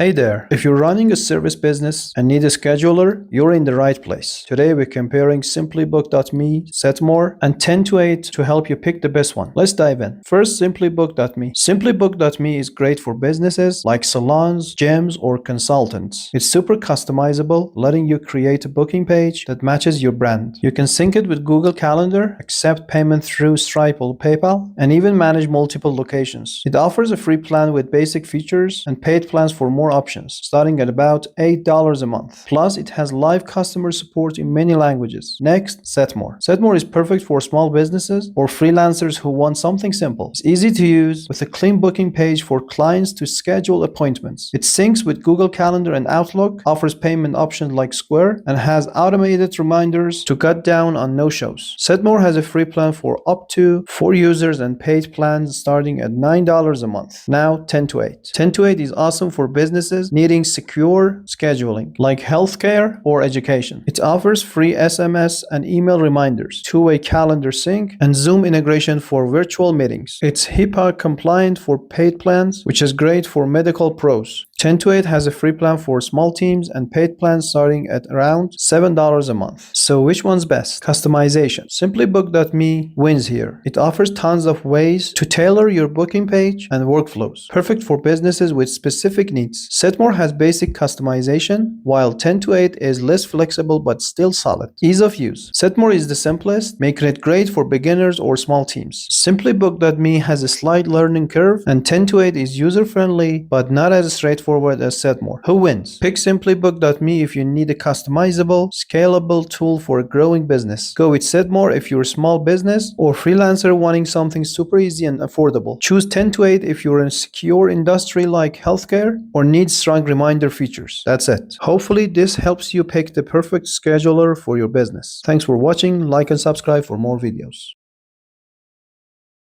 Hey there, if you're running a service business and need a scheduler, you're in the right place. Today we're comparing SimplyBook.me, Setmore, and 10 to 8 to help you pick the best one. Let's dive in. First, SimplyBook.me. SimplyBook.me is great for businesses like salons, gyms, or consultants. It's super customizable, letting you create a booking page that matches your brand. You can sync it with Google Calendar, accept payment through Stripe or PayPal, and even manage multiple locations. It offers a free plan with basic features and paid plans for more options, starting at about $8 a month. Plus, it has live customer support in many languages. Next, Setmore. Setmore is perfect for small businesses or freelancers who want something simple. It's easy to use with a clean booking page for clients to schedule appointments. It syncs with Google Calendar and Outlook, offers payment options like Square, and has automated reminders to cut down on no-shows. Setmore has a free plan for up to 4 users and paid plans starting at $9 a month. Now, 10 to 8. 10 to 8 is awesome for businesses needing secure scheduling, like healthcare or education. It offers free SMS and email reminders, two-way calendar sync, and Zoom integration for virtual meetings. It's HIPAA compliant for paid plans, which is great for medical pros. 10 to 8 has a free plan for small teams and paid plans starting at around $7 a month. So which one's best? Customization. SimplyBook.me wins here. It offers tons of ways to tailor your booking page and workflows, perfect for businesses with specific needs. Setmore has basic customization, while 10 to 8 is less flexible but still solid. Ease of use. Setmore is the simplest, making it great for beginners or small teams. SimplyBook.me has a slight learning curve, and 10 to 8 is user-friendly but not as straightforward as Setmore. Who wins? Pick SimplyBook.me if you need a customizable, scalable tool for a growing business. Go with Setmore if you're a small business or freelancer wanting something super easy and affordable. Choose 10 to 8 if you're in a secure industry like healthcare or need strong reminder features. That's it. Hopefully this helps you pick the perfect scheduler for your business. Thanks for watching. Like and subscribe for more videos.